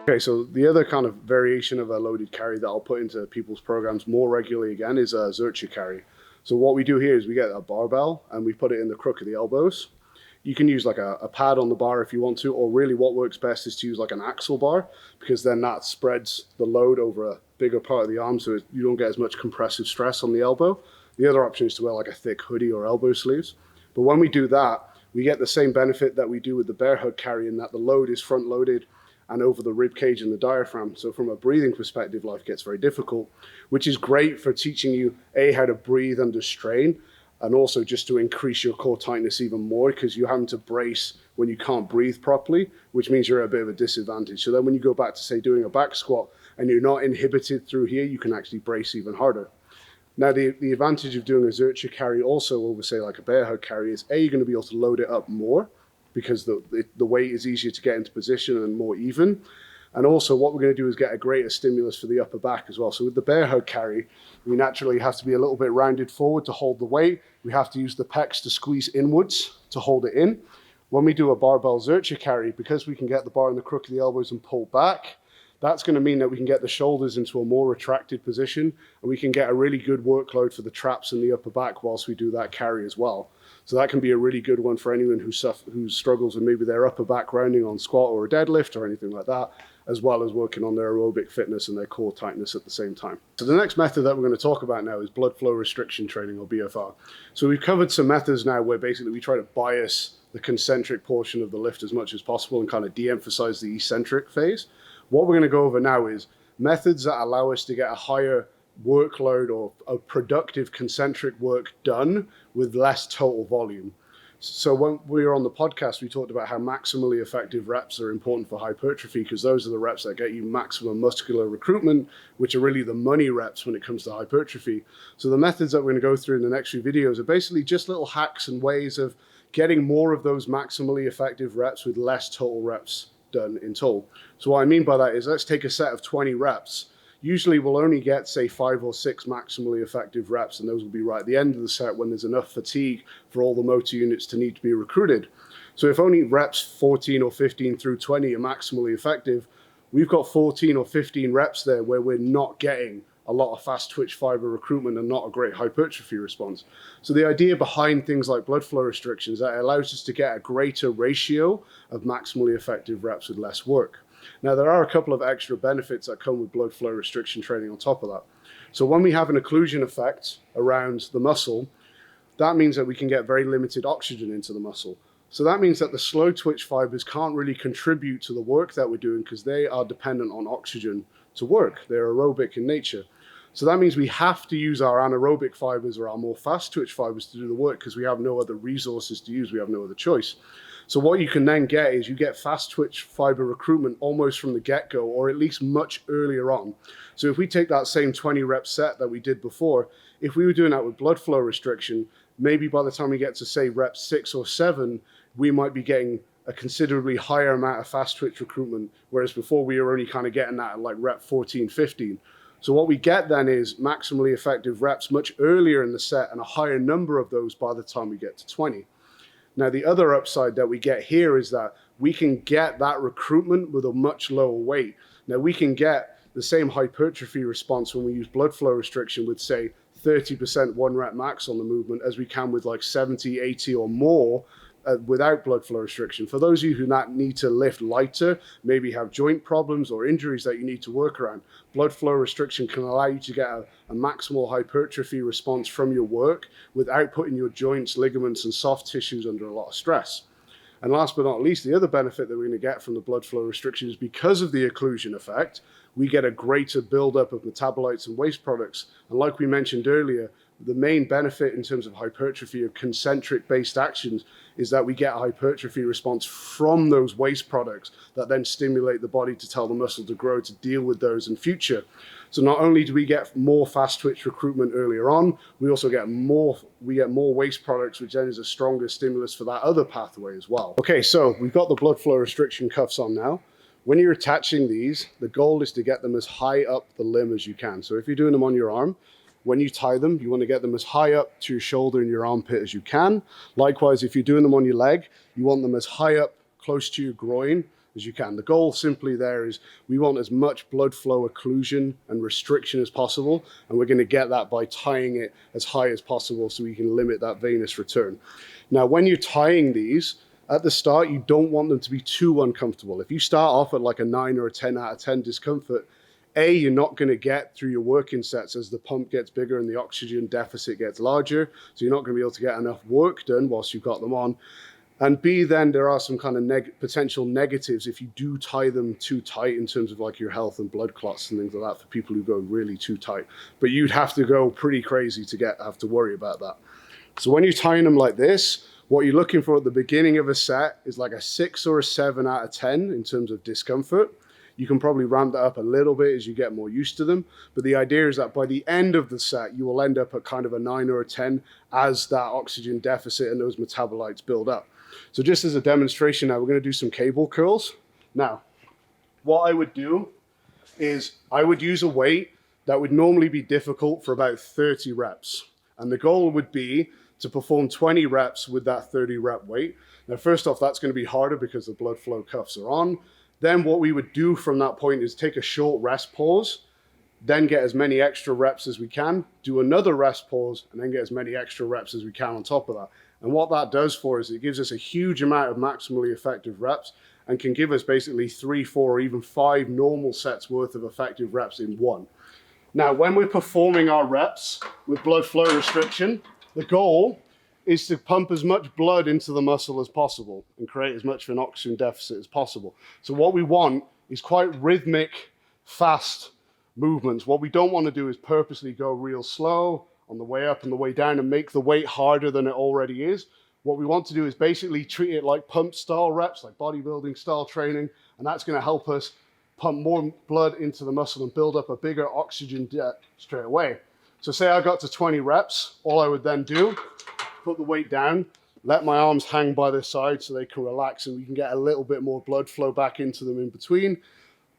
Okay, so the other kind of variation of a loaded carry that I'll put into people's programs more regularly again is a Zercher carry. So what we do here is we get a barbell and we put it in the crook of the elbows. You can use like a pad on the bar if you want to, or really what works best is to use like an axle bar, because then that spreads the load over a bigger part of the arm so you don't get as much compressive stress on the elbow. The other option is to wear like a thick hoodie or elbow sleeves. But when we do that, we get the same benefit that we do with the bear hug carry in that the load is front loaded and over the rib cage and the diaphragm. So from a breathing perspective, life gets very difficult, which is great for teaching you how to breathe under strain, and also just to increase your core tightness even more, because you're having to brace when you can't breathe properly, which means you're at a bit of a disadvantage. So then when you go back to, say, doing a back squat and you're not inhibited through here, you can actually brace even harder. Now, the advantage of doing a Zercher carry also over, say, like a bear hug carry is, you're going to be able to load it up more because the weight is easier to get into position and more even. And also what we're going to do is get a greater stimulus for the upper back as well. So with the bear hug carry, we naturally have to be a little bit rounded forward to hold the weight. We have to use the pecs to squeeze inwards to hold it in. When we do a barbell Zercher carry, because we can get the bar in the crook of the elbows and pull back, that's going to mean that we can get the shoulders into a more retracted position, and we can get a really good workload for the traps and the upper back whilst we do that carry as well. So that can be a really good one for anyone who struggles with maybe their upper back rounding on squat or a deadlift or anything like that, as well as working on their aerobic fitness and their core tightness at the same time. So the next method that we're going to talk about now is blood flow restriction training, or BFR. So we've covered some methods now where basically we try to bias the concentric portion of the lift as much as possible and kind of de-emphasize the eccentric phase. What we're going to go over now is methods that allow us to get a higher workload or a productive concentric work done with less total volume. So when we were on the podcast, we talked about how maximally effective reps are important for hypertrophy, because those are the reps that get you maximum muscular recruitment, which are really the money reps when it comes to hypertrophy. So the methods that we're going to go through in the next few videos are basically just little hacks and ways of getting more of those maximally effective reps with less total reps done in total. So what I mean by that is, let's take a set of 20 reps. Usually we'll only get, say, 5 or 6 maximally effective reps, and those will be right at the end of the set when there's enough fatigue for all the motor units to need to be recruited. So if only reps 14 or 15 through 20 are maximally effective, we've got 14 or 15 reps there where we're not getting a lot of fast twitch fiber recruitment and not a great hypertrophy response. So the idea behind things like blood flow restrictions is that it allows us to get a greater ratio of maximally effective reps with less work. Now, there are a couple of extra benefits that come with blood flow restriction training on top of that. So when we have an occlusion effect around the muscle, that means that we can get very limited oxygen into the muscle. So that means that the slow twitch fibers can't really contribute to the work that we're doing because they are dependent on oxygen to work. They're aerobic in nature. So that means we have to use our anaerobic fibers or our more fast twitch fibers to do the work because we have no other resources to use. We have no other choice. So what you can then get is you get fast twitch fiber recruitment almost from the get-go, or at least much earlier on. So if we take that same 20 rep set that we did before, if we were doing that with blood flow restriction, maybe by the time we get to, say, rep 6 or 7, we might be getting a considerably higher amount of fast twitch recruitment, whereas before we were only kind of getting that at like rep 14, 15. So what we get then is maximally effective reps much earlier in the set and a higher number of those by the time we get to 20. Now, the other upside that we get here is that we can get that recruitment with a much lower weight. Now, we can get the same hypertrophy response when we use blood flow restriction with, say, 30% 1 rep max on the movement as we can with like 70, 80 or more without blood flow restriction. For those of you who need to lift lighter, maybe have joint problems or injuries that you need to work around, blood flow restriction can allow you to get a maximal hypertrophy response from your work without putting your joints, ligaments, and soft tissues under a lot of stress. And last but not least, the other benefit that we're going to get from the blood flow restriction is because of the occlusion effect, we get a greater buildup of metabolites and waste products. And like we mentioned earlier, the main benefit in terms of hypertrophy of concentric-based actions is that we get a hypertrophy response from those waste products that then stimulate the body to tell the muscle to grow to deal with those in future. So not only do we get more fast twitch recruitment earlier on, we also get more waste products, which then is a stronger stimulus for that other pathway as well. Okay, so we've got the blood flow restriction cuffs on now. When you're attaching these, the goal is to get them as high up the limb as you can. So if you're doing them on your arm, when you tie them, you want to get them as high up to your shoulder and your armpit as you can. Likewise, if you're doing them on your leg, you want them as high up close to your groin as you can. The goal simply there is we want as much blood flow occlusion and restriction as possible, and we're going to get that by tying it as high as possible so we can limit that venous return. Now, when you're tying these, at the start, you don't want them to be too uncomfortable. If you start off at like a 9 or a 10 out of 10 discomfort, you're not going to get through your working sets as the pump gets bigger and the oxygen deficit gets larger, so you're not going to be able to get enough work done whilst you've got them on. And B, then there are some kind of potential negatives if you do tie them too tight in terms of like your health and blood clots and things like that for people who go really too tight. But you'd have to go pretty crazy to have to worry about that. So when you're tying them like this, what you're looking for at the beginning of a set is like a 6 or a 7 out of 10 in terms of discomfort. You can probably ramp that up a little bit as you get more used to them. But the idea is that by the end of the set, you will end up at kind of a 9 or a 10 as that oxygen deficit and those metabolites build up. So just as a demonstration now, we're going to do some cable curls. Now, what I would do is I would use a weight that would normally be difficult for about 30 reps. And the goal would be to perform 20 reps with that 30 rep weight. Now, first off, that's going to be harder because the blood flow cuffs are on. Then what we would do from that point is take a short rest pause, then get as many extra reps as we can, do another rest pause, and then get as many extra reps as we can on top of that. And what that does for us, it gives us a huge amount of maximally effective reps and can give us basically 3, 4, or even 5 normal sets worth of effective reps in one. Now, when we're performing our reps with blood flow restriction, the goal is to pump as much blood into the muscle as possible and create as much of an oxygen deficit as possible. So what we want is quite rhythmic, fast movements. What we don't want to do is purposely go real slow on the way up and the way down and make the weight harder than it already is. What we want to do is basically treat it like pump style reps, like bodybuilding style training, and that's going to help us pump more blood into the muscle and build up a bigger oxygen debt straight away. So say I got to 20 reps, all I would then do, put the weight down, let my arms hang by their side so they can relax and we can get a little bit more blood flow back into them in between.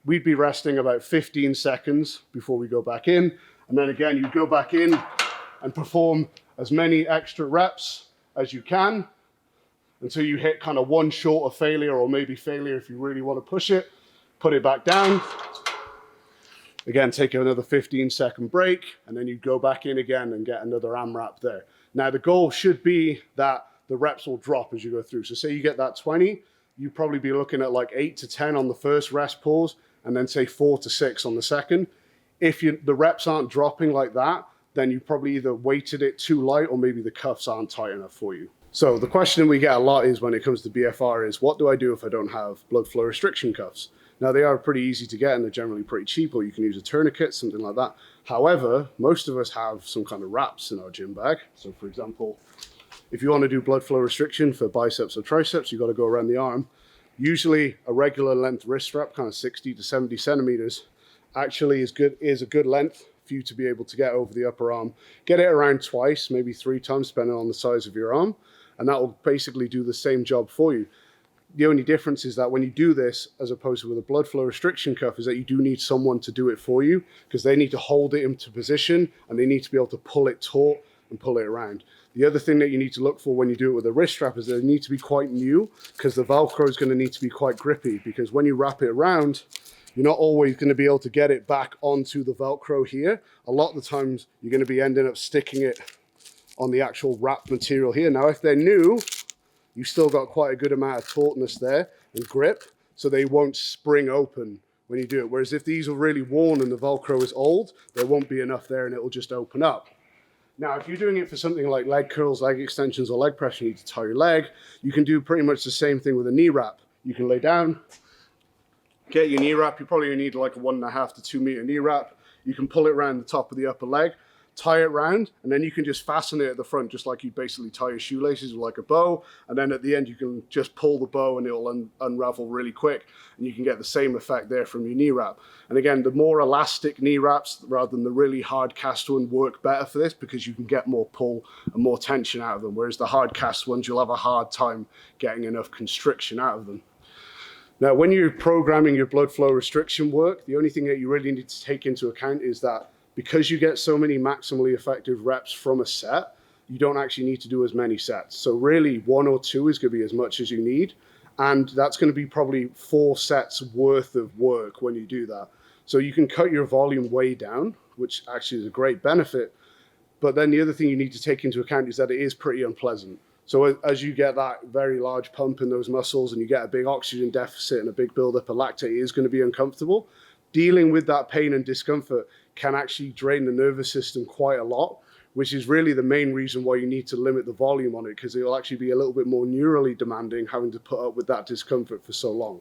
We'd be resting about 15 seconds before we go back in. And then again, you go back in and perform as many extra reps as you can until you hit kind of one short of failure, or maybe failure if you really want to push it. Put it back down. Again, take another 15-second break, and then you go back in again and get another AMRAP there. Now, the goal should be that the reps will drop as you go through. So say you get that 20, you'd probably be looking at like 8 to 10 on the first rest pause, and then say 4 to 6 on the second. If the reps aren't dropping like that, then you probably either weighted it too light or maybe the cuffs aren't tight enough for you. So the question we get a lot is when it comes to BFR is, what do I do if I don't have blood flow restriction cuffs? Now, they are pretty easy to get and they're generally pretty cheap, or you can use a tourniquet, something like that. However, most of us have some kind of wraps in our gym bag. So for example, if you want to do blood flow restriction for biceps or triceps, you've got to go around the arm. Usually a regular length wrist strap, kind of 60 to 70 centimeters, actually is a good length for you to be able to get over the upper arm. Get it around twice, maybe 3 times, depending on the size of your arm, and that will basically do the same job for you. The only difference is that when you do this, as opposed to with a blood flow restriction cuff, is that you do need someone to do it for you, because they need to hold it into position and they need to be able to pull it taut and pull it around. The other thing that you need to look for when you do it with a wrist strap is that they need to be quite new, because the Velcro is going to need to be quite grippy, because when you wrap it around, you're not always going to be able to get it back onto the Velcro here. A lot of the times you're going to be ending up sticking it on the actual wrap material here. Now, if they're new, you've still got quite a good amount of tautness there and grip, so they won't spring open when you do it. Whereas if these are really worn and the Velcro is old, there won't be enough there and it will just open up. Now, if you're doing it for something like leg curls, leg extensions, or leg press, you need to tie your leg, you can do pretty much the same thing with a knee wrap. You can lay down, get your knee wrap. You probably need like a 1.5 to 2 meter knee wrap. You can pull it around the top of the upper leg, tie it round, and then you can just fasten it at the front, just like you basically tie your shoelaces with like a bow. And then at the end, you can just pull the bow and it'll unravel really quick. And you can get the same effect there from your knee wrap. And again, the more elastic knee wraps rather than the really hard cast one work better for this, because you can get more pull and more tension out of them. Whereas the hard cast ones, you'll have a hard time getting enough constriction out of them. Now, when you're programming your blood flow restriction work, the only thing that you really need to take into account is that because you get so many maximally effective reps from a set, you don't actually need to do as many sets. So really 1 or 2 is going to be as much as you need. And that's going to be probably 4 sets worth of work when you do that. So you can cut your volume way down, which actually is a great benefit. But then the other thing you need to take into account is that it is pretty unpleasant. So as you get that very large pump in those muscles and you get a big oxygen deficit and a big buildup of lactate, it is going to be uncomfortable. Dealing with that pain and discomfort can actually drain the nervous system quite a lot, which is really the main reason why you need to limit the volume on it, because it will actually be a little bit more neurally demanding having to put up with that discomfort for so long.